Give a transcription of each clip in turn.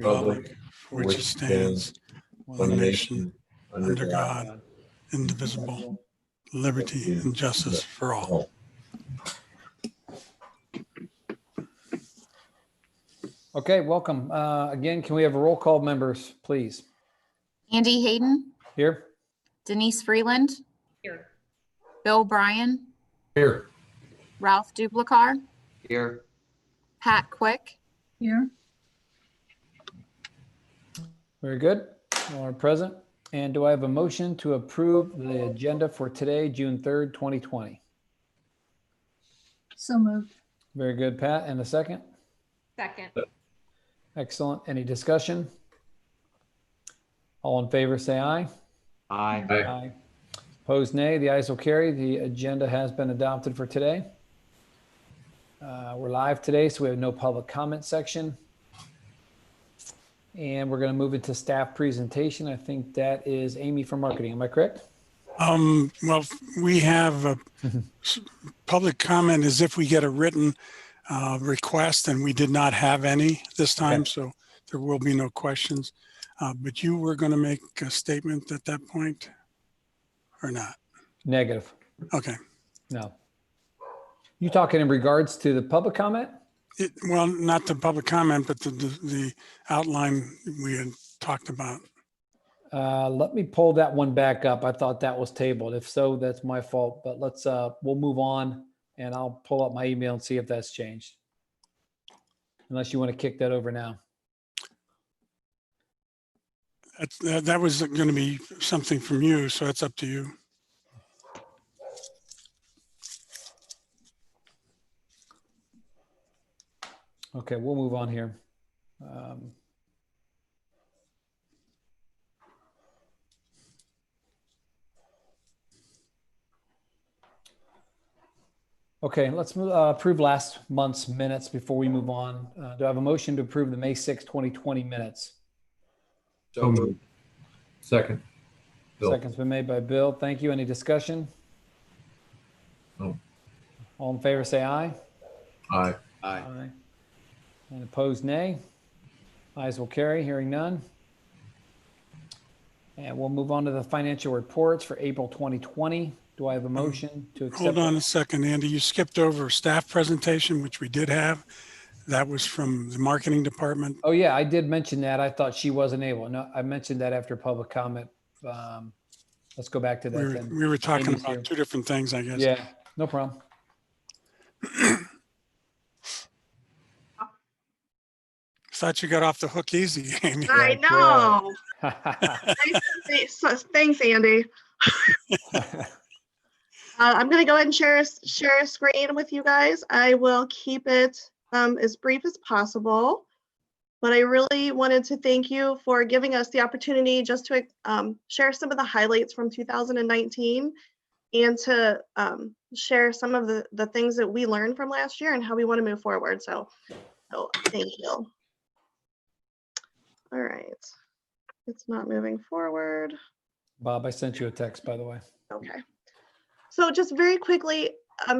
republic for which it stands, one nation, under God, indivisible, liberty and justice for all. Okay, welcome. Again, can we have a roll call, members, please? Andy Hayden, Here. Denise Freeland, Here. Bill Bryan, Here. Ralph Duplicar, Here. Pat Quick, Here. Very good. All are present. And do I have a motion to approve the agenda for today, June 3rd, 2020? So moved. Very good, Pat. And a second? Second. Excellent. Any discussion? All in favor, say aye. Aye. Aye. Opposed, nay. The ayes will carry. The agenda has been adopted for today. We're live today, so we have no public comment section. And we're going to move into staff presentation. I think that is Amy from marketing. Am I correct? Well, we have public comment as if we get a written request, and we did not have any this time, so there will be no questions. But you were going to make a statement at that point or not? Negative. Okay. No. You talking in regards to the public comment? Well, not the public comment, but the outline we had talked about. Let me pull that one back up. I thought that was tabled. If so, that's my fault. But let's we'll move on, and I'll pull up my email and see if that's changed. Unless you want to kick that over now. That was going to be something from you, so it's up to you. Okay, we'll move on here. Okay, let's approve last month's minutes before we move on. Do I have a motion to approve the May 6, 2020 minutes? So moved. Second. Bill. Second's been made by Bill. Thank you. Any discussion? No. All in favor, say aye. Aye. Aye. And opposed, nay. Ayes will carry. Hearing none. And we'll move on to the financial reports for April 2020. Do I have a motion to accept? Hold on a second, Andy. You skipped over staff presentation, which we did have. That was from the marketing department. Oh, yeah, I did mention that. I thought she wasn't able. No, I mentioned that after public comment. Let's go back to that then. We were talking Amy's about here. two different things, I guess. Yeah, no problem. Thought you got off the hook easy, Amy. I know. Thanks, Andy. I'm going to go ahead and share a screen with you guys. I will keep it as brief as possible, but I really wanted to thank you for giving us the opportunity just to share some of the highlights from 2019 and to share some of the things that we learned from last year and how we want to move forward. So thank you. All right, it's not moving forward. Bob, I sent you a text, by the way. Okay. So just very quickly,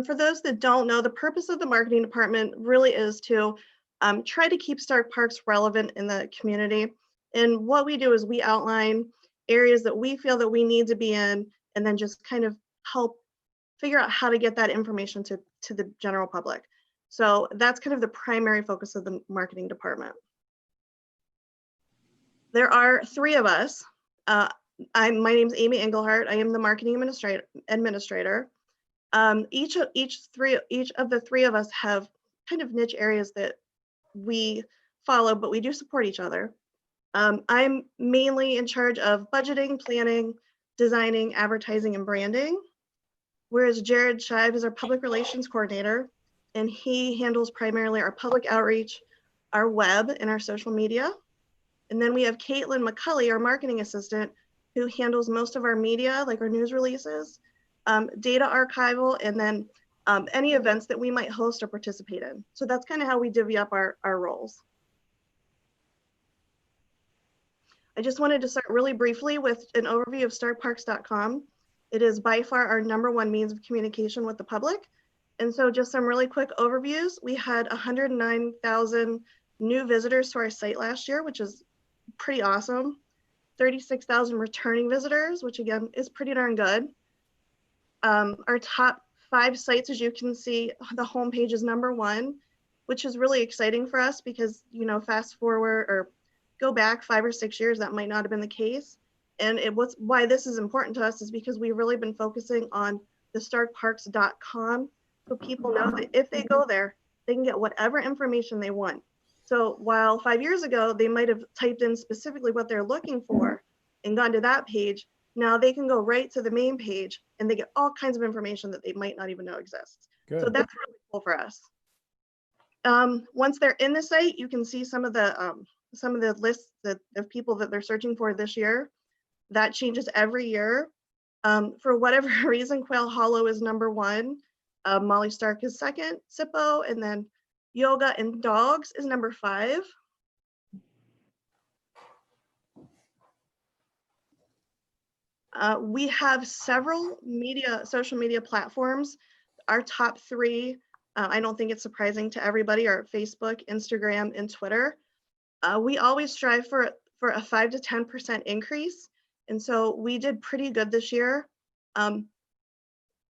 for those that don't know, the purpose of the marketing department really is to try to keep Stark Parks relevant in the community. And what we do is we outline areas that we feel that we need to be in, and then just kind of help figure out how to get that information to the general public. So that's kind of the primary focus of the marketing department. There are three of us. My name's Amy Engelhardt. I am the marketing administrator. Each of the three of us have kind of niche areas that we follow, but we do support each other. I'm mainly in charge of budgeting, planning, designing, advertising, and branding, whereas Jared Shive is our public relations coordinator, and he handles primarily our public outreach, our web, and our social media. And then we have Caitlin McCulley, our marketing assistant, who handles most of our media, like our news releases, data archival, and then any events that we might host or participate in. So that's kind of how we divvy up our roles. I just wanted to start really briefly with an overview of starkparks.com. It is by far our #1 means of communication with the public. And so just some really quick overviews. We had 109,000 new visitors to our site last year, which is pretty awesome. 36,000 returning visitors, which again is pretty darn good. Our top 5 sites, as you can see, the homepage is #1, which is really exciting for us because, you know, fast forward or go back 5 or 6 years, that might not have been the case. And why this is important to us is because we've really been focusing on the starkparks.com, so people know that if they go there, they can get whatever information they want. So while 5 years ago, they might have typed in specifically what they're looking for and gone to that page, now they can go right to the main page and they get all kinds of information that they might not even know exists. So Good. that's really cool for us. Once they're in the site, you can see some of the lists of people that they're searching for this year. That changes every year. For whatever reason, Quail Hollow is #1. Molly Stark is 2nd, SIPO, and then Yoga and Dogs is #5. We have several social media platforms. Our top 3, I don't think it's surprising to everybody, are Facebook, Instagram, and Twitter. We always strive for a 5 to 10% increase. And so we did pretty good this year. And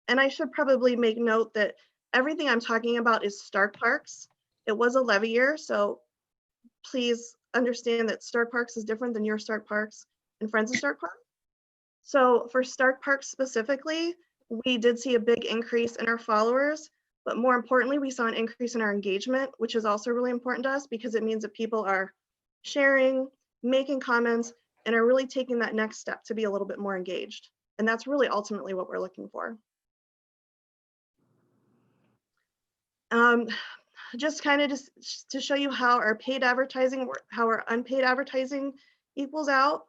I should probably make note that everything I'm talking about is Stark Parks. It was a levy year, so please understand that Stark Parks is different than your Stark Parks and Friends of Stark Parks. So for Stark Parks specifically, we did see a big increase in our followers, but more importantly, we saw an increase in our engagement, which is also really important to us because it means that people are sharing, making comments, and are really taking that next step to be a little bit more engaged. And that's really ultimately what we're looking for. Just kind of just to show you how our paid advertising, how our unpaid advertising equals out.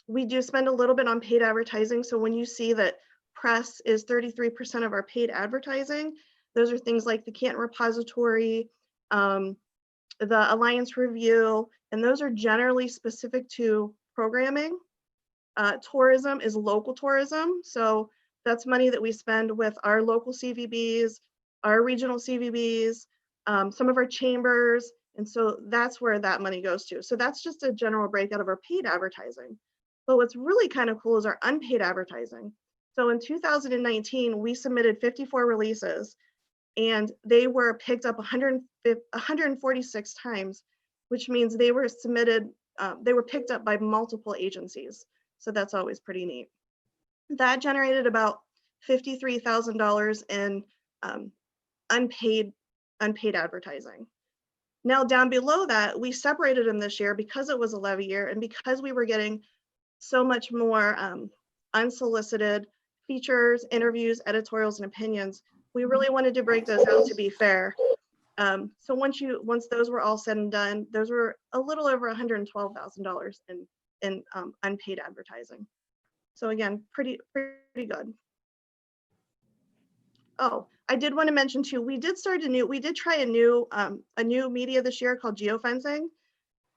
We do spend a little bit on paid advertising. So when you see that press is 33% of our paid advertising, those are things like the Canton Repository, the Alliance Review, and those are generally specific to programming. Tourism is local tourism. So that's money that we spend with our local CVBs, our regional CVBs, some of our chambers. And so that's where that money goes to. So that's just a general breakout of our paid advertising. But what's really kind of cool is our unpaid advertising. So in 2019, we submitted 54 releases and they were picked up 146 times, which means they were submitted, they were picked up by multiple agencies. So that's always pretty neat. That generated about $53,000 in unpaid advertising. Now down below that, we separated them this year because it was a levy year and because we were getting so much more unsolicited features, interviews, editorials, and opinions. We really wanted to break those out to be fair. So once those were all said and done, those were a little over $112,000 in unpaid advertising. So again, pretty good. Oh, I did want to mention too, we did try a new media this year called Geofencing.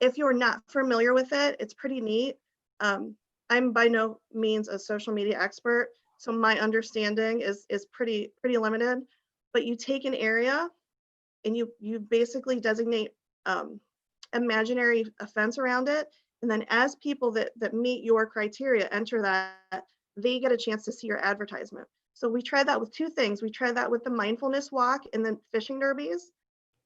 If you're not familiar with it, it's pretty neat. I'm by no means a social media expert, so my understanding is pretty limited, but you take an area and you basically designate imaginary fence around it. And then as people that meet your criteria enter that, they get a chance to see your advertisement. So we tried that with 2 things. We tried that with the mindfulness walk and then fishing derbies.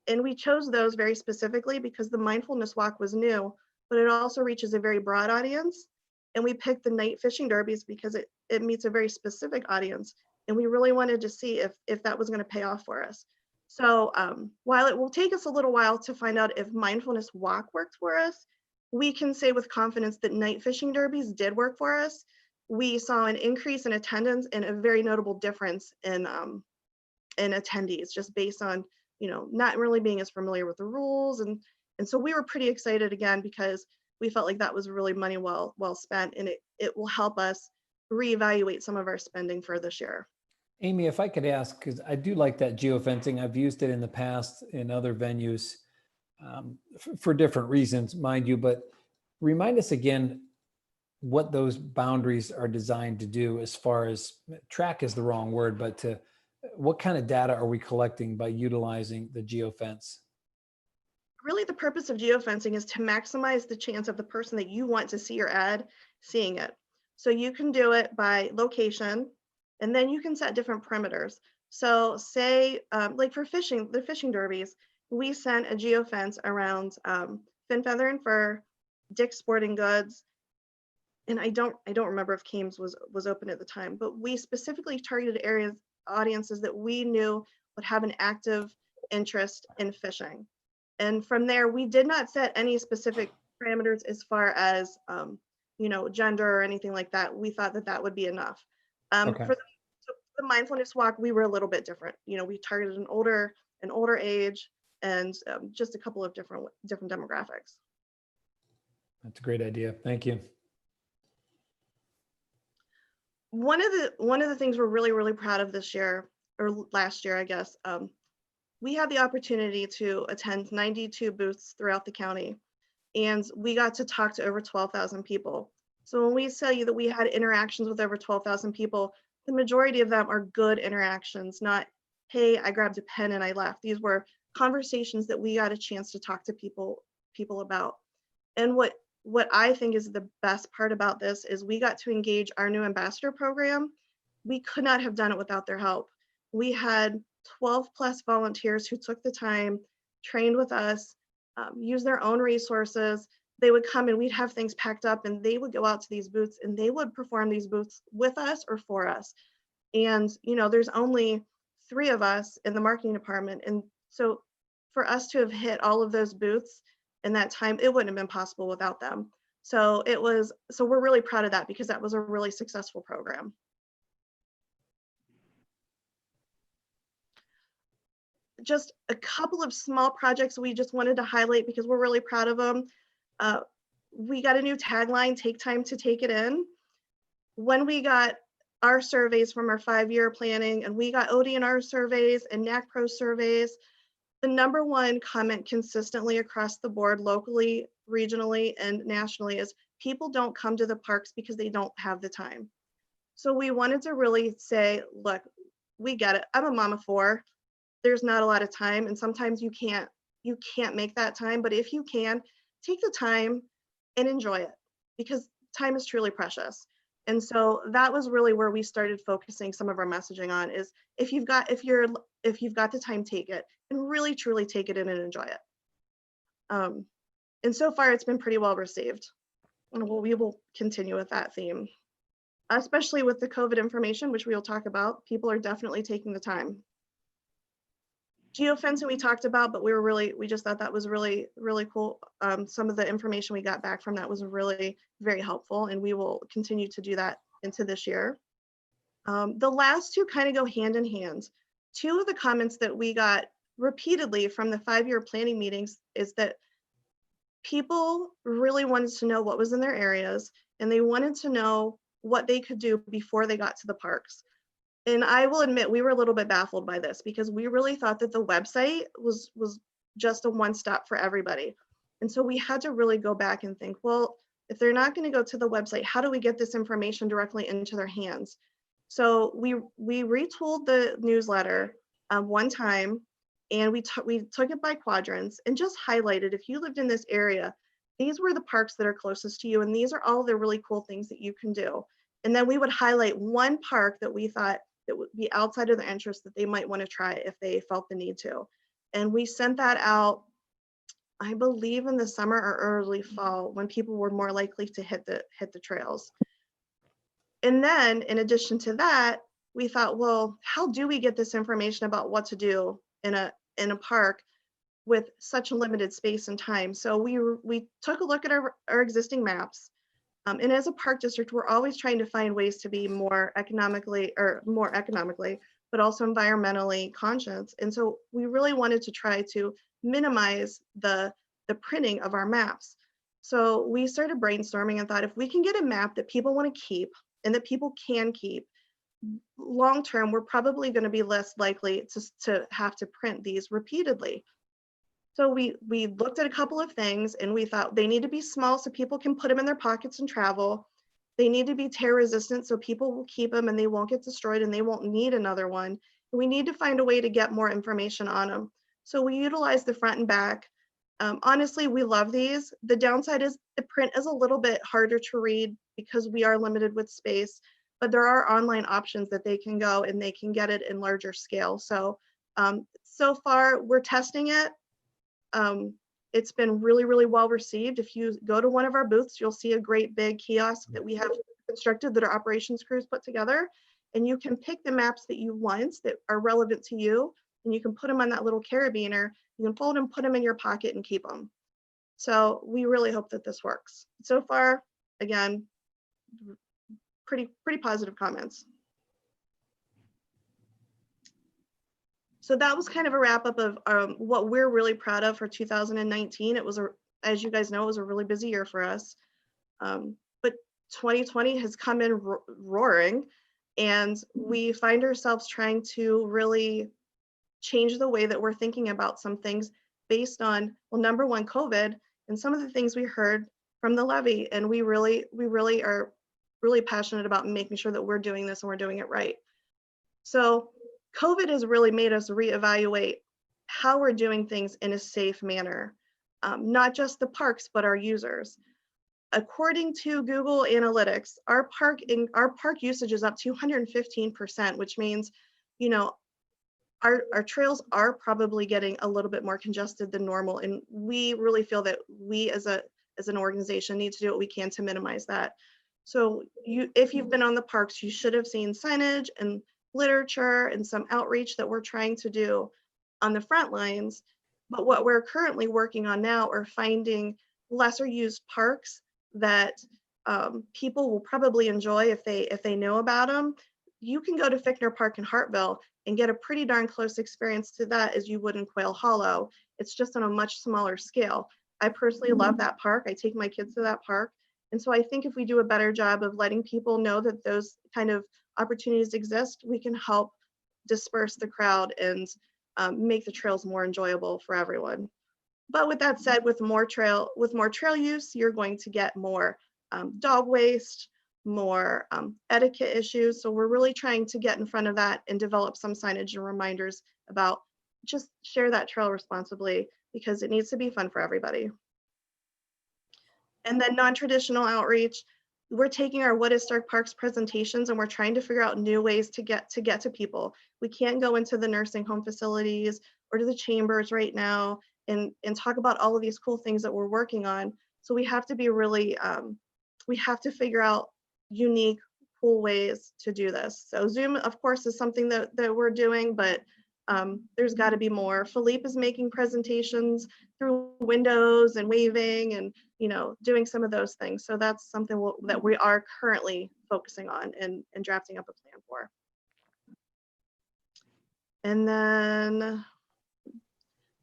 And we chose those very specifically because the mindfulness walk was new, but it also reaches a very broad audience. And we picked the night fishing derbies because it meets a very specific audience. And we really wanted to see if that was going to pay off for us. So while it will take us a little while to find out if mindfulness walk worked for us, we can say with confidence that night fishing derbies did work for us. We saw an increase in attendance and a very notable difference in attendees just based on, not really being as familiar with the rules. And so we were pretty excited again because we felt like that was really money well spent, and it will help us reevaluate some of our spending for this year. Amy, if I could ask, because I do like that geofencing. I've used it in the past in other venues for different reasons, mind you, but remind us again what those boundaries are designed to do as far as track is the wrong word, but what kind of data are we collecting by utilizing the geofence? really the purpose of geofencing is to maximize the chance of the person that you want to see your ad seeing it. So you can do it by location, and then you can set different perimeters. So say, like for fishing, the fishing derbies, we sent a geofence around Fin Feather and Fur, Dick's Sporting Goods, and I don't remember if Comm's was open at the time, but we specifically targeted audiences that we knew would have an active interest in fishing. And from there, we did not set any specific parameters as far as gender or anything like that. We thought that that would be enough. Okay. For the mindfulness walk, we were a little bit different. We targeted an older age and just a couple of different demographics. That's a great idea. Thank you. One of the things we're really, really proud of this year, or last year, I guess, we had the opportunity to attend 92 booths throughout the county, and we got to talk to over 12,000 people. So when we tell you that we had interactions with over 12,000 people, the majority of them are good interactions, not, hey, I grabbed a pen and I left. These were conversations that we got a chance to talk to people about. And what I think is the best part about this is we got to engage our new ambassador program. We could not have done it without their help. We had 12 plus volunteers who took the time, trained with us, used their own resources. They would come and we'd have things packed up and they would go out to these booths and they would perform these booths with us or for us. And, there's only 3 of us in the marketing department. And so for us to have hit all of those booths in that time, it wouldn't have been possible without them. So we're really proud of that because that was a really successful program. Just a couple of small projects we just wanted to highlight because we're really proud of them. We got a new tagline, take time to take it in. When we got our surveys from our 5-year planning and we got ODNR surveys and NACPRO surveys, the #1 comment consistently across the board, locally, regionally, and nationally is people don't come to the parks because they don't have the time. So we wanted to really say, look, we get it. I'm a mom of 4. There's not a lot of time, and sometimes you can't make that time, but if you can, take the time and enjoy it because time is truly precious. And so that was really where we started focusing some of our messaging on is if you've got the time, take it and really truly take it in and enjoy it. And so far it's been pretty well received. And we will continue with that theme, especially with the COVID information, which we'll talk about. People are definitely taking the time. Geofencing we talked about, but we just thought that was really, really cool. Some of the information we got back from that was really very helpful, and we will continue to do that into this year. The last 2 kind of go hand in hand. 2 of the comments that we got repeatedly from the 5-year planning meetings is that people really wanted to know what was in their areas, and they wanted to know what they could do before they got to the parks. And I will admit, we were a little bit baffled by this because we really thought that the website was just a one-stop for everybody. And so we had to really go back and think, well, if they're not going to go to the website, how do we get this information directly into their hands? So we retooled the newsletter one time, and we took it by quadrants and just highlighted, if you lived in this area, these were the parks that are closest to you, and these are all the really cool things that you can do. And then we would highlight one park that we thought that would be outside of their interest that they might want to try if they felt the need to. And we sent that out, I believe in the summer or early fall when people were more likely to hit the trails. And then in addition to that, we thought, well, how do we get this information about what to do in a park with such a limited space and time? So we took a look at our existing maps. And as a park district, we're always trying to find ways to be more economically, but also environmentally conscious. And so we really wanted to try to minimize the printing of our maps. So we started brainstorming and thought, if we can get a map that people want to keep and that people can keep, long term, we're probably going to be less likely to have to print these repeatedly. So we looked at a couple of things and we thought they need to be small so people can put them in their pockets and travel. They need to be tear resistant so people will keep them and they won't get destroyed and they won't need another one. We need to find a way to get more information on them. So we utilized the front and back. Honestly, we love these. The downside is the print is a little bit harder to read because we are limited with space, but there are online options that they can go and they can get it in larger scale. So, so far we're testing it. It's been really, really well received. If you go to one of our booths, you'll see a great big kiosk that we have constructed that our operations crews put together. And you can pick the maps that you want that are relevant to you, and you can put them on that little carabiner. You can fold them, put them in your pocket, and keep them. So we really hope that this works. So far, again, pretty positive comments. So that was kind of a wrap up of what we're really proud of for 2019. It was, as you guys know, it was a really busy year for us. But 2020 has come in roaring, and we find ourselves trying to really change the way that we're thinking about some things based on, well, number one, COVID, and some of the things we heard from the levy. And we really are really passionate about making sure that we're doing this and we're doing it right. So COVID has really made us reevaluate how we're doing things in a safe manner, not just the parks, but our users. According to Google Analytics, our park usage is up 215%, which means, you know, our trails are probably getting a little bit more congested than normal, and we really feel that we as an organization need to do what we can to minimize that. So if you've been on the parks, you should have seen signage and literature and some outreach that we're trying to do on the front lines. But what we're currently working on now are finding lesser used parks that people will probably enjoy if they know about them. You can go to Fickner Park in Hartville and get a pretty darn close experience to that as you would in Quail Hollow. It's just on a much smaller scale. I personally love that park. I take my kids to that park. And so I think if we do a better job of letting people know that those kind of opportunities exist, we can help disperse the crowd and make the trails more enjoyable for everyone. But with that said, with more trail use, you're going to get more dog waste, more etiquette issues. So we're really trying to get in front of that and develop some signage and reminders about just share that trail responsibly, because it needs to be fun for everybody. And then non-traditional outreach, we're taking our What is Stark Parks presentations and we're trying to figure out new ways to get to people. We can't go into the nursing home facilities or to the chambers right now and talk about all of these cool things that we're working on. So we have to be really, we have to figure out unique, cool ways to do this. So Zoom, of course, is something that we're doing, but there's got to be more. Philippe is making presentations through windows and waving and, you know, doing some of those things. So that's something that we are currently focusing on and drafting up a plan for. And then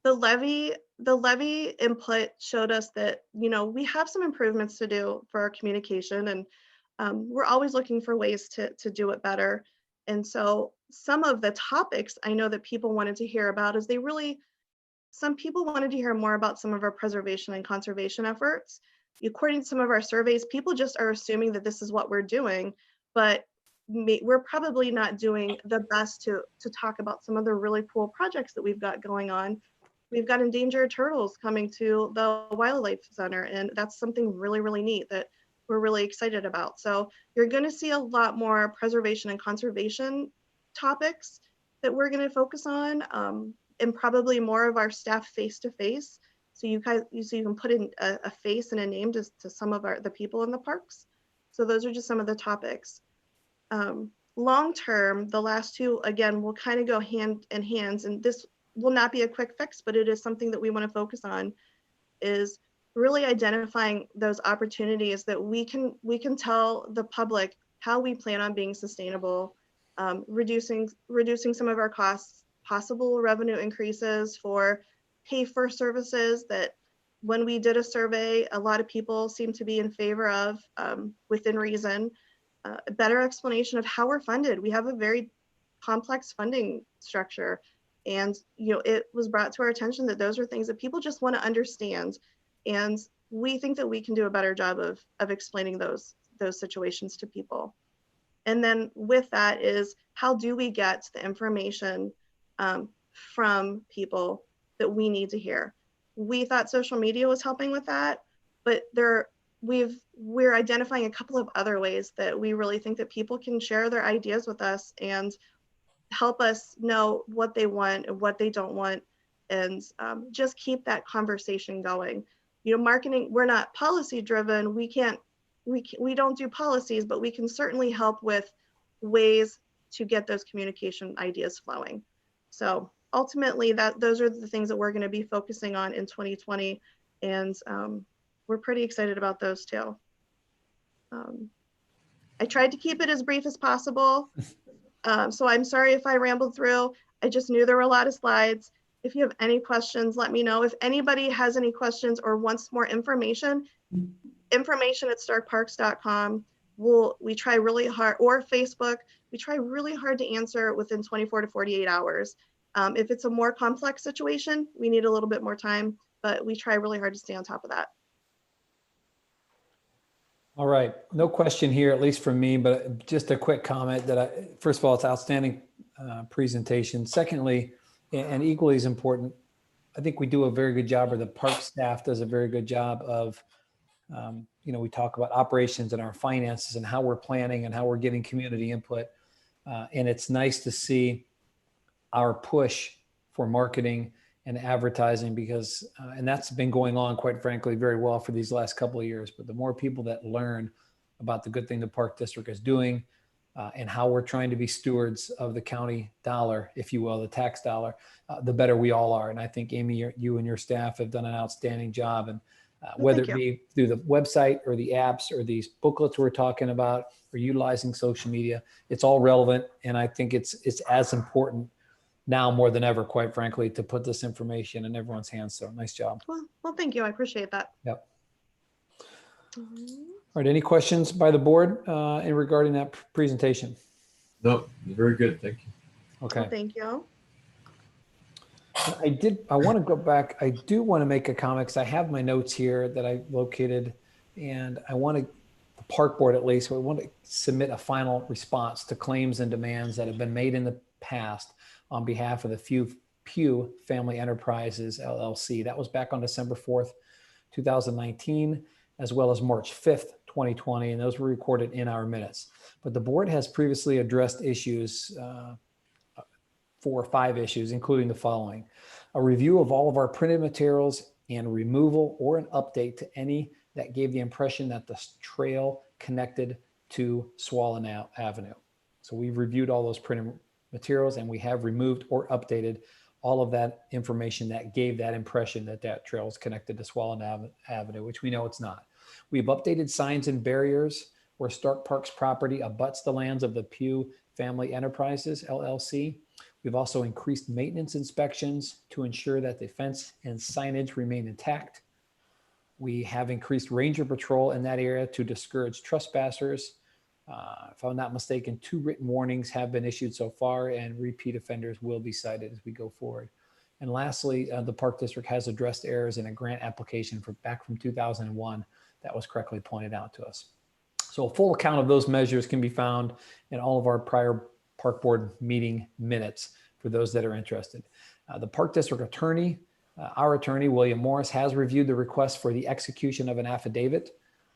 the levy input showed us that, you know, we have some improvements to do for our communication, and we're always looking for ways to do it better. And so some of the topics I know that people wanted to hear about is some people wanted to hear more about some of our preservation and conservation efforts. According to some of our surveys, people just are assuming that this is what we're doing, but we're probably not doing the best to talk about some of the really cool projects that we've got going on. We've got endangered turtles coming to the Wildlife Center, and that's something really, really neat that we're really excited about. So you're going to see a lot more preservation and conservation topics that we're going to focus on, and probably more of our staff face-to-face. So you can put in a face and a name to some of the people in the parks. So those are just some of the topics. Long term, the last two, again, will kind of go hand in hand, and this will not be a quick fix, but it is something that we want to focus on, is really identifying those opportunities that we can tell the public how we plan on being sustainable, reducing some of our costs, possible revenue increases for pay for services that when we did a survey, a lot of people seem to be in favor of, within reason. A better explanation of how we're funded. We have a very complex funding structure, and you know, it was brought to our attention that those are things that people just want to understand, and we think that we can do a better job of explaining those situations to people. And then with that is, how do we get the information from people that we need to hear? we thought social media was helping with that, but we're identifying a couple of other ways that we really think that people can share their ideas with us and help us know what they want and what they don't want, and just keep that conversation going. Marketing, we're not policy driven. We don't do policies, but we can certainly help with ways to get those communication ideas flowing. So ultimately, those are the things that we're going to be focusing on in 2020, and we're pretty excited about those too. I tried to keep it as brief as possible, so I'm sorry if I rambled through. I just knew there were a lot of slides. If you have any questions, let me know. If anybody has any questions or wants more information at starkparks.com. We try really hard, or Facebook, we try really hard to answer within 24 to 48 hours. If it's a more complex situation, we need a little bit more time, but we try really hard to stay on top of that. All right, no question here, at least from me, but just a quick comment that first of all, it's outstanding presentation. Secondly, and equally as important, I think we do a very good job, or the park staff does a very good job of, we talk about operations and our finances and how we're planning and how we're getting community input. And it's nice to see our push for marketing and advertising, because, and that's been going on, quite frankly, very well for these last couple of years. But the more people that learn about the good thing the Park District is doing, and how we're trying to be stewards of the county dollar, if you will, the tax dollar, the better we all are. And I think, Amy, you and your staff have done an outstanding job. And whether it be through the website or the apps or these booklets we're talking about, or utilizing social media, it's all relevant. And I think it's as important now more than ever, quite frankly, to put this information in everyone's hands. So nice job. Well, thank you. I appreciate that. Yep. All right. Any questions by the board in regarding that presentation? No, very good. Thank you. Okay. Well, thank you. I want to go back. I do want to make a comment because I have my notes here that I located, and I want the park board, at least, we want to submit a final response to claims and demands that have been made in the past on behalf of the Pew Family Enterprises, LLC. That was back on December 4th, 2019, as well as March 5th, 2020, and those were recorded in our minutes. But the board has previously addressed issues, 4 or 5 issues, including the following: a review of all of our printed materials and removal or an update to any that gave the impression that the trail connected to Swallow Avenue. So we've reviewed all those printed materials, and we have removed or updated all of that information that gave that impression that that trail is connected to Swallow Avenue, which we know it's not. We've updated signs and barriers where Stark Parks property abuts the lands of the Pew Family Enterprises, LLC. We've also increased maintenance inspections to ensure that the fence and signage remain intact. We have increased ranger patrol in that area to discourage trespassers. If I'm not mistaken, 2 written warnings have been issued so far, and repeat offenders will be cited as we go forward. And lastly, the Park District has addressed errors in a grant application back from 2001 that was correctly pointed out to us. So a full account of those measures can be found in all of our prior Park Board meeting minutes for those that are interested. The Park District attorney, our attorney, William Morris, has reviewed the request for the execution of an affidavit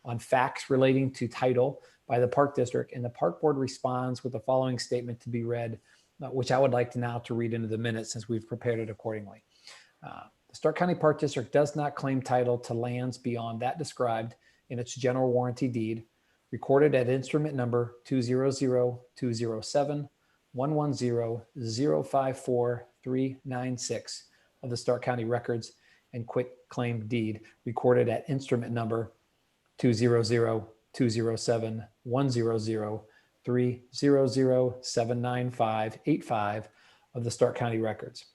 on facts relating to title by the Park District, and the Park Board responds with the following statement to be read, which I would like to read into the minutes since we've prepared it accordingly. The Stark County Park District does not claim title to lands beyond that described in its general warranty deed, recorded at instrument number 200-207-110-054-396 of the Stark County Records and Quit Claim Deed, recorded at instrument number 200-207-100-300-79585 of the Stark County Records.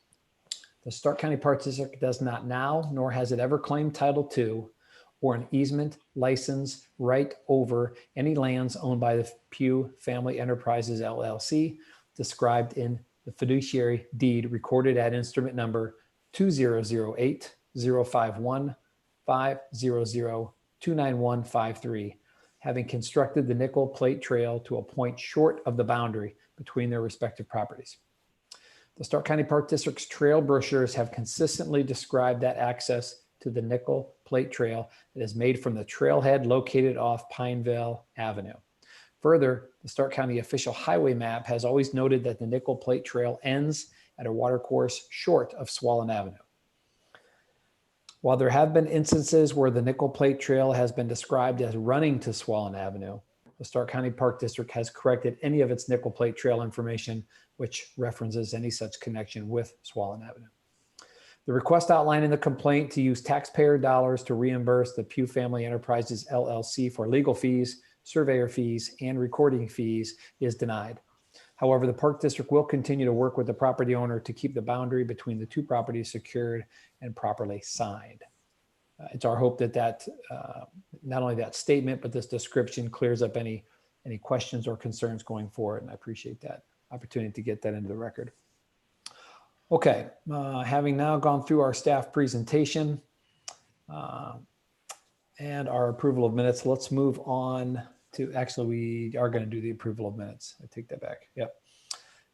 The Stark County Park District does not now, nor has it ever claimed title to, or an easement, license, right over any lands owned by the Pew Family Enterprises, LLC, described in the fiduciary deed recorded at instrument number 2008-051-500-29153, having constructed the nickel plate trail to a point short of the boundary between their respective properties. The Stark County Park District's trail brochures have consistently described that access to the Nickel Plate Trail that is made from the trailhead located off Pineville Avenue. Further, the Stark County official highway map has always noted that the Nickel Plate Trail ends at a watercourse short of Swallen Avenue. While there have been instances where the Nickel Plate Trail has been described as running to Swallen Avenue, the Stark County Park District has corrected any of its Nickel Plate Trail information which references any such connection with Swallen Avenue. The request outlined in the complaint to use taxpayer dollars to reimburse the Pugh Family Enterprises LLC for legal fees, surveyor fees, and recording fees is denied. However, the Park District will continue to work with the property owner to keep the boundary between the two properties secured and properly signed. It's our hope that not only that statement, but this description clears up any questions or concerns going forward. And I appreciate that opportunity to get that into the record. Okay, having now gone through our staff presentation and our approval of minutes, let's move on to, actually, we are going to do the approval of minutes. I take that back. Yep.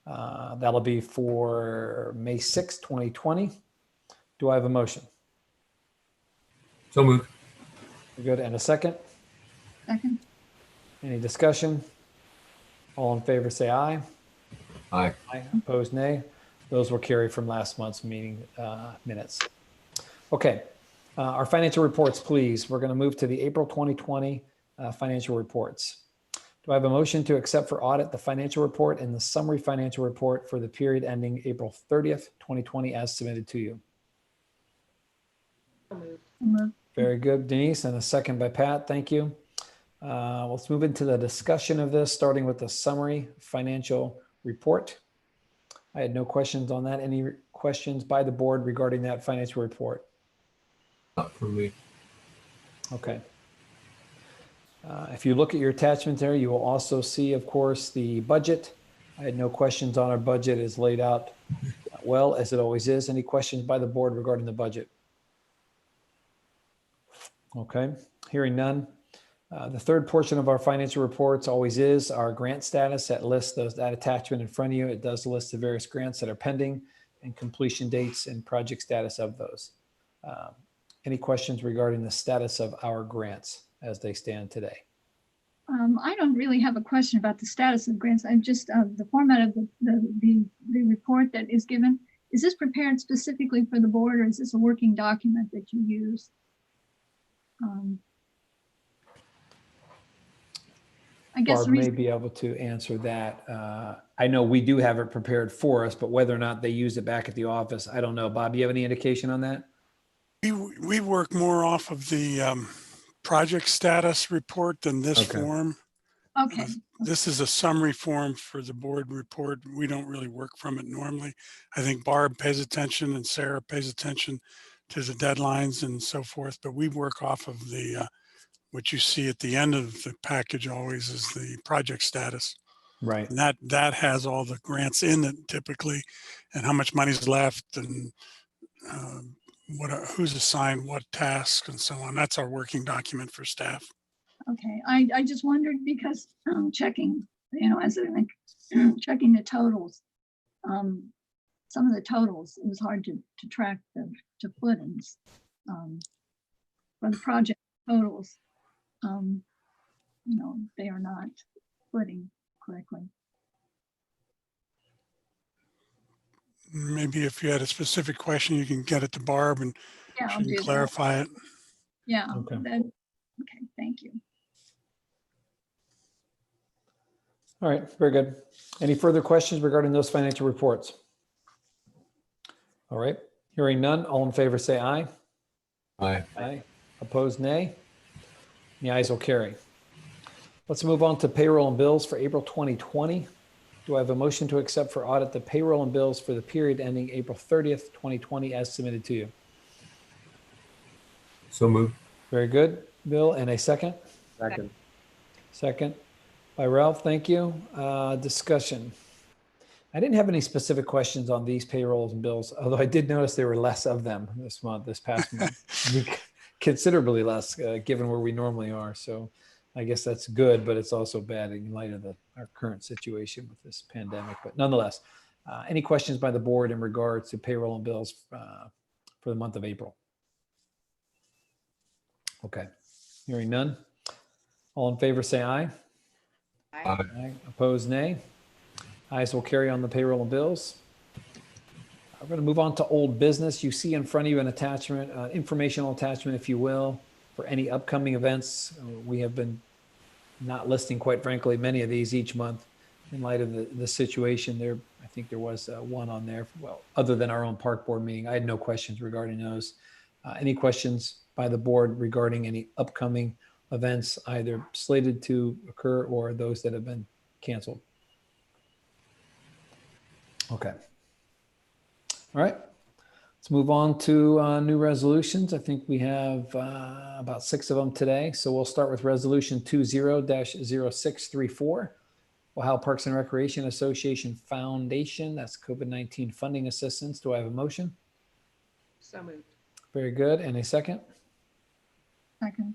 That'll be for May 6th, 2020. Do I have a motion? So moved. Good. And a second? Second. Any discussion? All in favor, say aye. Aye. Aye. Opposed, nay. Those will carry from last month's meeting minutes. Okay. Our financial reports, please. We're going to move to the April 2020 financial reports. Do I have a motion to accept for audit the financial report and the summary financial report for the period ending April 30th, 2020 as submitted to you? Very good, Denise, and a second by Pat. Thank you. Let's move into the discussion of this, starting with the summary financial report. I had no questions on that. Any questions by the board regarding that financial report? Not for me. Okay. If you look at your attachment there, you will also see, of course, the budget. I had no questions on our budget. It's laid out well, as it always is. Any questions by the board regarding the budget? Okay, hearing none. The third portion of our financial reports always is our grant status. That lists that attachment in front of you. It does list the various grants that are pending and completion dates and project status of those. Any questions regarding the status of our grants as they stand today? I don't really have a question about the status of grants. I'm just the format of the report that is given. Is this prepared specifically for the board, or is this a working document that you use? I guess Barb may be able to answer that. I know we do have it prepared for us, but whether or not they use it back at the office, I don't know. Bob, you have any indication on that? We work more off of the project status report than this Okay. form. Okay. This is a summary form for the board report. We don't really work from it normally. I think Barb pays attention and Sarah pays attention to the deadlines and so forth, but we work off of the what you see at the end of the package always is the project status. Right. And that has all the grants in it typically, and how much money's left, and who's assigned what tasks and so on. That's our working document for staff. Okay. I just wondered because checking, as I'm checking the totals, some of the totals, it was hard to track to footings for the project totals. They are not footing correctly. Maybe if you had a specific question, you can get it to Barb and Yeah, she I'll can do that. clarify it. Yeah. Okay. Okay. Thank you. All right, very good. Any further questions regarding those financial reports? All right, hearing none, all in favor say aye. Aye. Aye. Opposed, nay. The ayes will carry. Let's move on to payroll and bills for April 2020. Do I have a motion to accept for audit the payroll and bills for the period ending April 30th, 2020 as submitted to you? So moved. Very good, Bill, and a second? Second. Second by Ralph, thank you. Discussion. I didn't have any specific questions on these payrolls and bills, although I did notice there were less of them this past month. Considerably less, given where we normally are. So I guess that's good, but it's also bad in light of our current situation with this pandemic. But nonetheless, Any questions by the board in regards to payroll and bills for the month of April? Okay, hearing none. All in favor, say aye. Aye. Aye. Opposed, nay. Ayes will carry on the payroll and bills. We're going to move on to old business. You see in front of you an attachment, informational attachment, if you will, for any upcoming events. We have been not listing, quite frankly, many of these each month in light of the situation there. I think there was one on there. Well, other than our own park board meeting, I had no questions regarding those. Any questions by the board regarding any upcoming events, either slated to occur or those that have been canceled? Okay. All right. Let's move on to new resolutions. I think we have about 6 of them today. So we'll start with resolution 20-0634. Ohio Parks and Recreation Association Foundation. That's COVID-19 funding assistance. Do I have a motion? So moved. Very good. And a second? Second.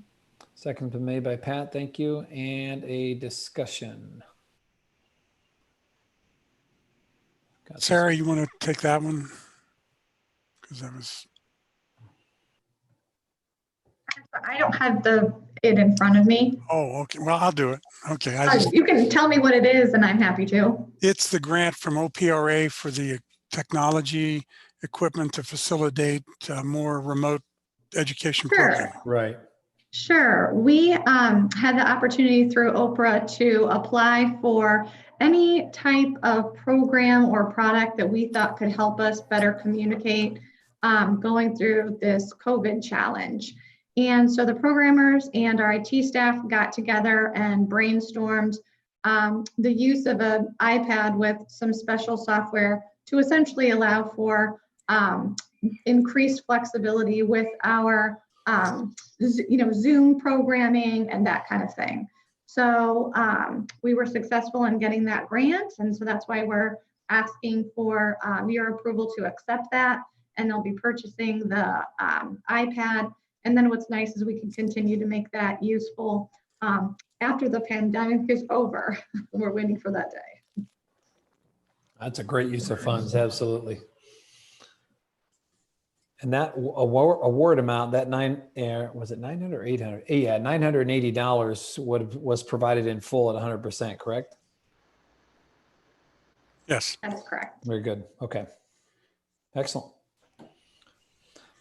Second been made by Pat. Thank you. And a discussion. Got this. Sarah, you want to take that one? Because that was, I don't have it in front of me. oh, okay. Well, I'll do it. Okay. You can tell me what it is and I'm happy to. It's the grant from OPRA for the technology equipment to facilitate more remote education Sure. programming. Right. Sure. We had the opportunity through Oprah to apply for any type of program or product that we thought could help us better communicate going through this COVID challenge. And so the programmers and our IT staff got together and brainstormed the use of an iPad with some special software to essentially allow for increased flexibility with our Zoom programming and that kind of thing. So we were successful in getting that grant. And so that's why we're asking for your approval to accept that. And they'll be purchasing the iPad. And then what's nice is we can continue to make that useful after the pandemic is over. We're waiting for that day. That's a great use of funds. Absolutely. And that award amount, that was it 900 or 800? Yeah, $980 was provided in full at 100%, correct? Yes. That's correct. Very good. Okay. Excellent.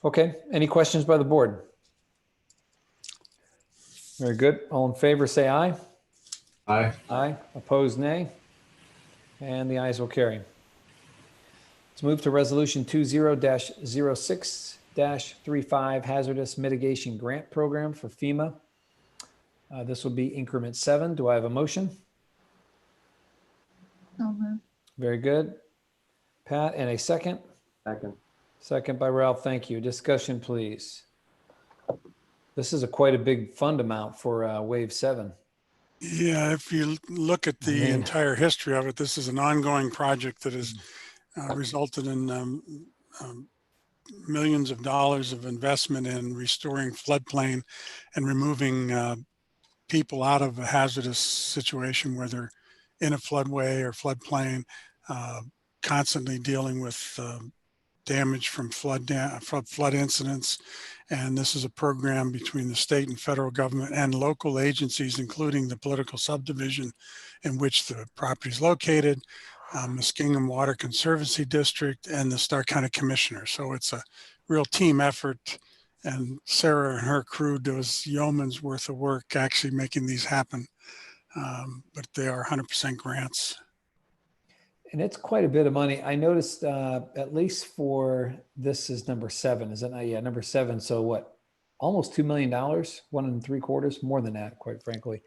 Okay. Any questions by the board? Very good. All in favor, say aye. Aye. Aye. Opposed, nay. And the ayes will carry. Let's move to resolution 20-06-35 Hazardous Mitigation Grant Program for Fema. This will be increment 7. Do I have a motion? So moved. Very good. Pat, and a second? Second. Second by Ralph. Thank you. Discussion, please. This is quite a big fund amount for wave 7. Yeah, if you look at the Man. entire history of it, this is an ongoing project that has resulted in millions of dollars of investment in restoring floodplain and removing people out of a hazardous situation where they're in a floodway or floodplain, constantly dealing with damage from flood incidents. And this is a program between the state and federal government and local agencies, including the political subdivision in which the property is located, Muskingum Water Conservancy District, and the Stark County Commissioner. So it's a real team effort. And Sarah and her crew does yeoman's worth of work actually making these happen. But they are 100% grants. And it's quite a bit of money. I noticed at least for, this is number 7, is it not? Yeah, number 7. So what, almost $2 million, 1 3/4, more than that, quite frankly.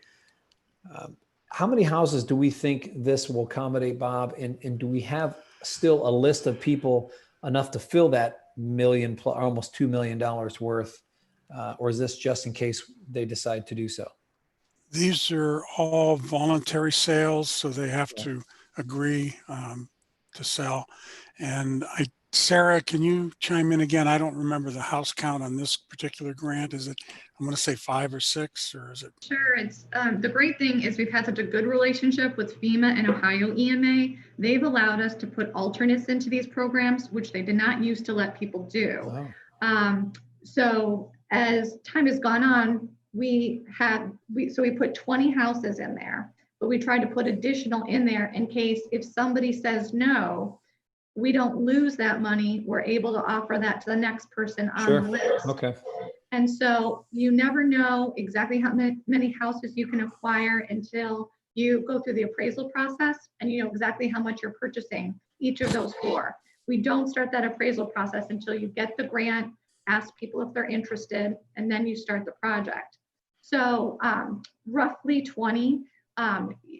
How many houses do we think this will accommodate, Bob? And do we have still a list of people enough to fill that million plus, almost $2 million worth? Or is this just in case they decide to do so? These are all voluntary sales, so they have to agree to sell. And I Sarah, can you chime in again? I don't remember the house count on this particular grant. Is it, I'm going to say 5 or 6, or is it? Sure, it's the great thing is we've had such a good relationship with FEMA and Ohio EMA. They've allowed us to put alternates into these programs, which they did not used to let people do. Oh, So as time has gone on, we put 20 houses in there, but we tried to put additional in there in case if somebody says no, we don't lose that money. We're able to offer that to the next person on Sure. the list. okay. And so you never know exactly how many houses you can acquire until you go through the appraisal process and you know exactly how much you're purchasing each of those for. We don't start that appraisal process until you get the grant, ask people if they're interested, and then you start the project. So roughly 20,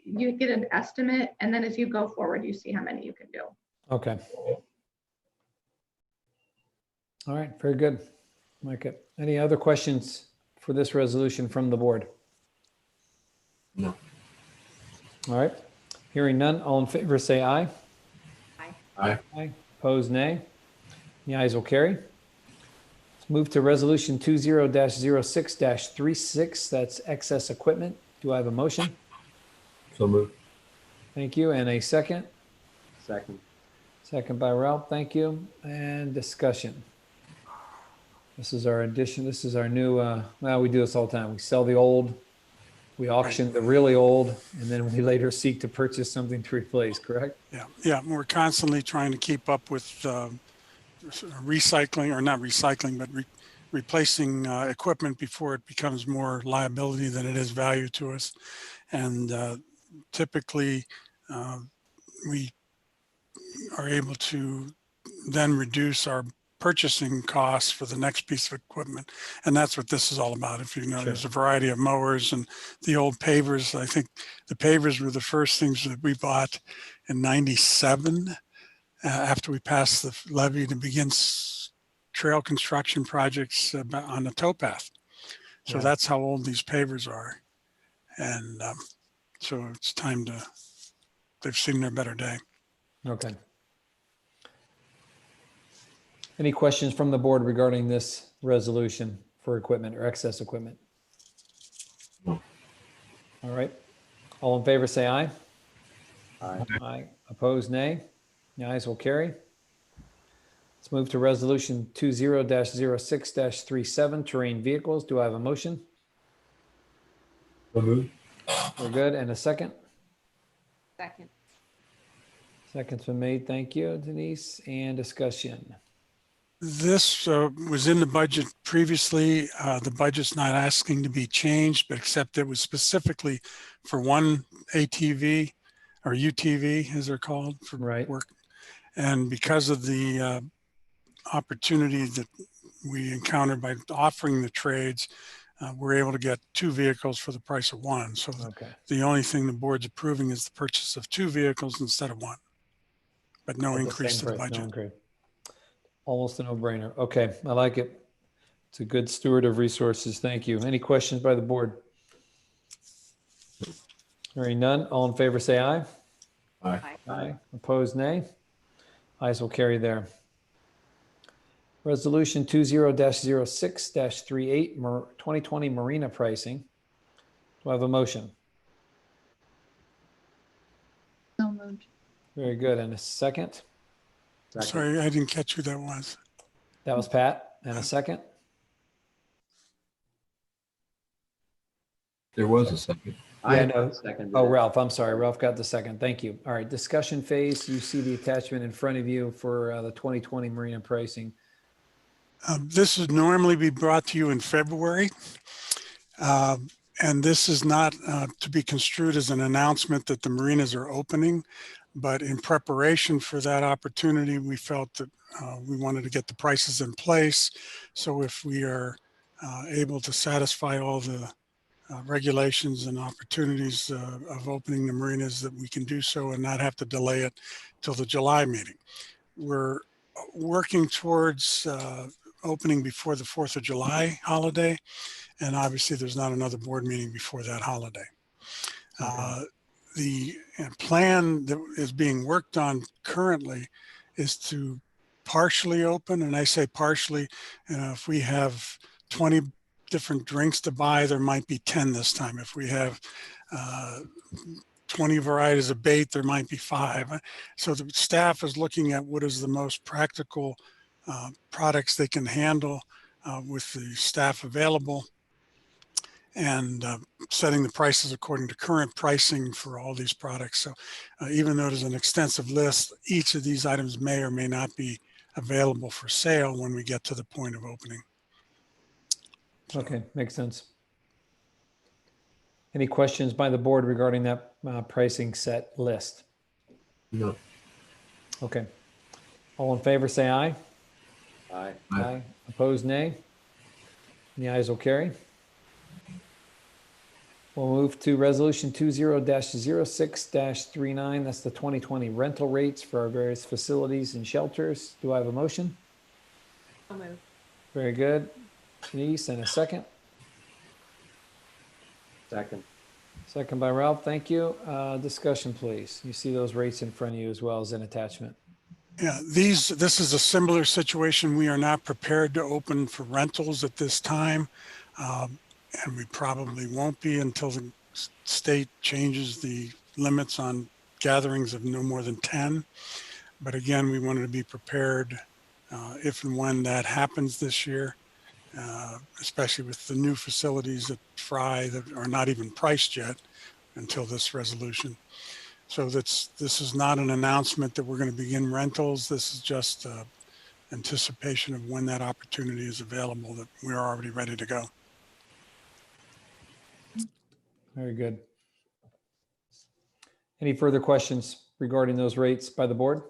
you get an estimate, and then as you go forward, you see how many you can do. Okay. All right, very good. Like it. Any other questions for this resolution from the board? No. All right, hearing none, all in favor say aye. Aye. Aye. Opposed, nay. The ayes will carry. Let's move to resolution 20-06-36. That's excess equipment. Do I have a motion? So moved. Thank you. And a second? Second. Second by Ralph. Thank you. And discussion. This is our addition. This is our new, well, we do this all the time. We sell the old, we auction the really old, and then we later seek to purchase something to replace, correct? Yeah. We're constantly trying to keep up with recycling, or not recycling, but replacing equipment before it becomes more liability than it is value to us. And typically, we are able to then reduce our purchasing costs for the next piece of equipment. And that's what this is all about. If you know, there's a variety of mowers and the old pavers. I think the pavers were the first things that we bought in 97 after we passed the levy to begin trail construction projects on the towpath. So Yeah. that's how old these pavers are. And so it's time to, they've seen their better day. Okay. Any questions from the board regarding this resolution for equipment or excess equipment? No. All right. All in favor, say aye. Aye. Aye. Opposed, nay. The ayes will carry. Let's move to resolution 20-06-37, terrain vehicles. Do I have a motion? So moved. We're good. And a second? Second. Second's been made. Thank you, Denise. And discussion. This was in the budget previously. The budget's not asking to be changed, but except it was specifically for one ATV or UTV, as they're called, for Right. work. And because of the opportunity that we encountered by offering the trades, we're able to get 2 vehicles for the price of 1. So Okay. the only thing the board's approving is the purchase of 2 vehicles instead of 1, but no At the increase same to the price, no budget. increase. Almost a no-brainer. Okay, I like it. It's a good steward of resources. Thank you. Any questions by the board? Hearing none, all in favor say aye. Aye. Aye. Opposed, nay. Ayes will carry there. Resolution 20-06-38, 2020 marina pricing. Do I have a motion? So moved. Very good. And a second? Sorry, I didn't catch who that was. That was Pat. And a second? There was a second. Yeah, no. Oh, Ralph, I'm sorry. Ralph got the second. Thank you. All right, discussion phase. You see the attachment in front of you for the 2020 marina pricing. This would normally be brought to you in February. And this is not to be construed as an announcement that the marinas are opening, but in preparation for that opportunity, we felt that we wanted to get the prices in place. So if we are able to satisfy all the regulations and opportunities of opening the marinas, that we can do so and not have to delay it till the July meeting. We're working towards opening before the 4th of July holiday. And obviously there's not another board meeting before that holiday. The plan that is being worked on currently is to partially open, and I say partially, if we have 20 different drinks to buy, there might be 10 this time. If we have 20 varieties of bait, there might be 5. So the staff is looking at what is the most practical products they can handle with the staff available, and setting the prices according to current pricing for all these products. So even though there's an extensive list, each of these items may or may not be available for sale when we get to the point of opening. So, Okay, makes sense. Any questions by the board regarding that pricing set list? No. Okay. All in favor, say aye. Aye. Aye. Opposed, nay. And the ayes will carry. We'll move to resolution 20-06-39. That's the 2020 rental rates for our various facilities and shelters. Do I have a motion? So moved. Very good. Denise, and a second. Second. Second by Ralph. Thank you. Discussion, please. You see those rates in front of you as well as an attachment. yeah, this is a similar situation. We are not prepared to open for rentals at this time. And we probably won't be until the state changes the limits on gatherings of no more than 10. But again, we wanted to be prepared if and when that happens this year, especially with the new facilities at Fry that are not even priced yet until this resolution. So this is not an announcement that we're going to begin rentals. This is just anticipation of when that opportunity is available, that we're already ready to go. Very good. Any further questions regarding those rates by the board?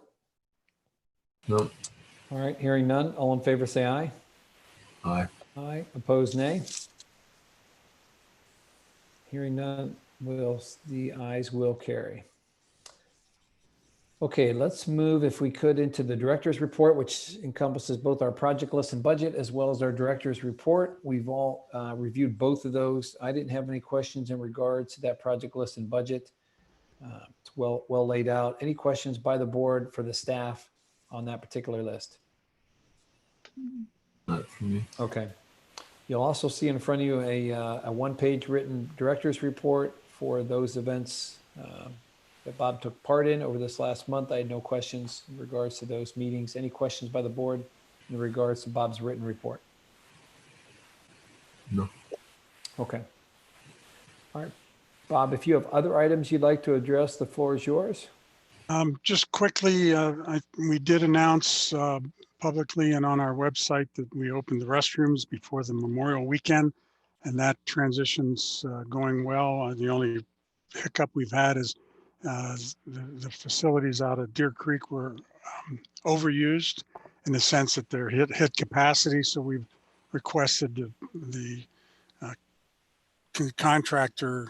No. All right, hearing none. All in favor, say aye. Aye. Aye. Opposed, nay. Hearing none, the ayes will carry. Okay, let's move, if we could, into the director's report, which encompasses both our project list and budget, as well as our director's report. We've all reviewed both of those. I didn't have any questions in regards to that project list and budget. It's well laid out. Any questions by the board for the staff on that particular list? Not for me. Okay. You'll also see in front of you a one-page written director's report for those events that Bob took part in over this last month. I had no questions in regards to those meetings. Any questions by the board in regards to Bob's written report? No. Okay. All right. Bob, if you have other items you'd like to address, the floor is yours. Just quickly, we did announce publicly and on our website that we opened the restrooms before the Memorial Weekend, and that transition's going well. The only hiccup we've had is the facilities out at Deer Creek were overused in the sense that they're hit capacity. So we've requested the contractor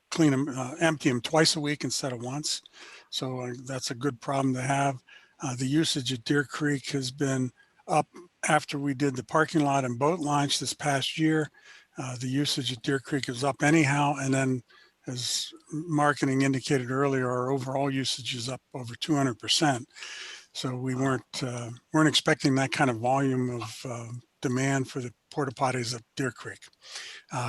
clean them, empty them twice a week instead of once. So that's a good problem to have. The usage at Deer Creek has been up after we did the parking lot and boat launch this past year. The usage at Deer Creek is up anyhow, and then as marketing indicated earlier, our overall usage is up over 200%. So we weren't expecting that kind of volume of demand for the porta potties at Deer Creek.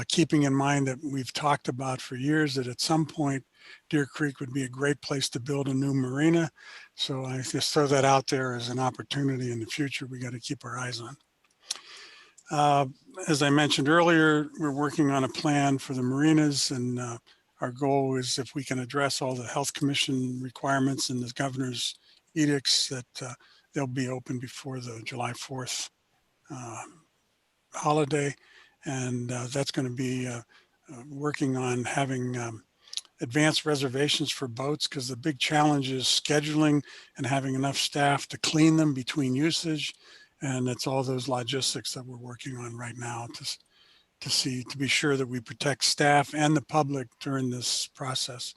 Keeping in mind that we've talked about for years that at some point Deer Creek would be a great place to build a new marina. So I just throw that out there as an opportunity in the future we got to keep our eyes on. As I mentioned earlier, we're working on a plan for the marinas, and our goal is if we can address all the health commission requirements and the governor's edicts that they'll be open before the July 4th holiday. And that's going to be working on having advanced reservations for boats, because the big challenge is scheduling and having enough staff to clean them between usage. And it's all those logistics that we're working on right now to be sure that we protect staff and the public during this process.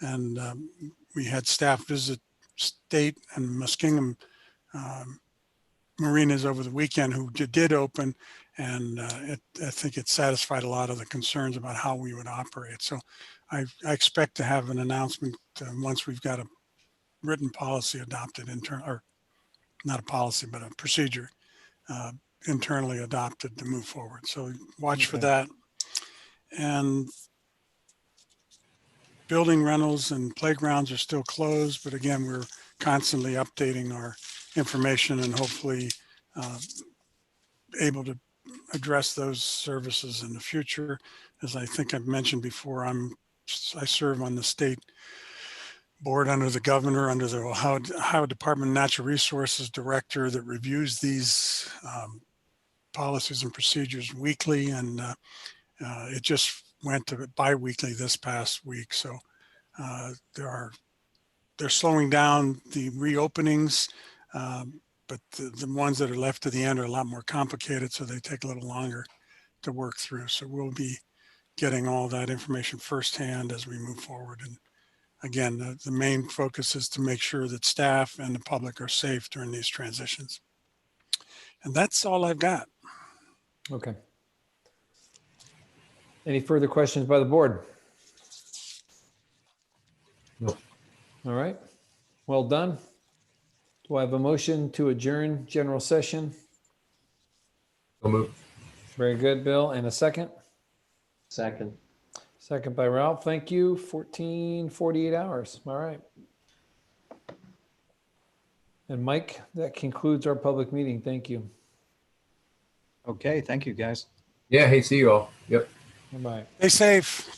And we had staff visit State and Muskingum marinas over the weekend who did open, and I think it satisfied a lot of the concerns about how we would operate. So I expect to have an announcement once we've got a written policy adopted or not a policy, but a procedure internally adopted to move forward. So watch for Okay. that. And building rentals and playgrounds are still closed, but again, we're constantly updating our information and hopefully able to address those services in the future. As I think I've mentioned before, I serve on the state board under the governor, under the Ohio Department of Natural Resources director that reviews these policies and procedures weekly. And it just went to bi-weekly this past week. So they're slowing down the reopenings, but the ones that are left to the end are a lot more complicated, so they take a little longer to work through. So we'll be getting all that information firsthand as we move forward. And again, the main focus is to make sure that staff and the public are safe during these transitions. And that's all I've got. Okay. Any further questions by the board? No. All right. Well done. Do I have a motion to adjourn general session? So moved. Very good, Bill. And a second? Second. Second by Ralph. Thank you. 14:48 hours. All right. And Mike, that concludes our public meeting. Thank you. Okay, thank you, guys. Yeah. Hey, see you all. Yep. Bye-bye. Stay safe.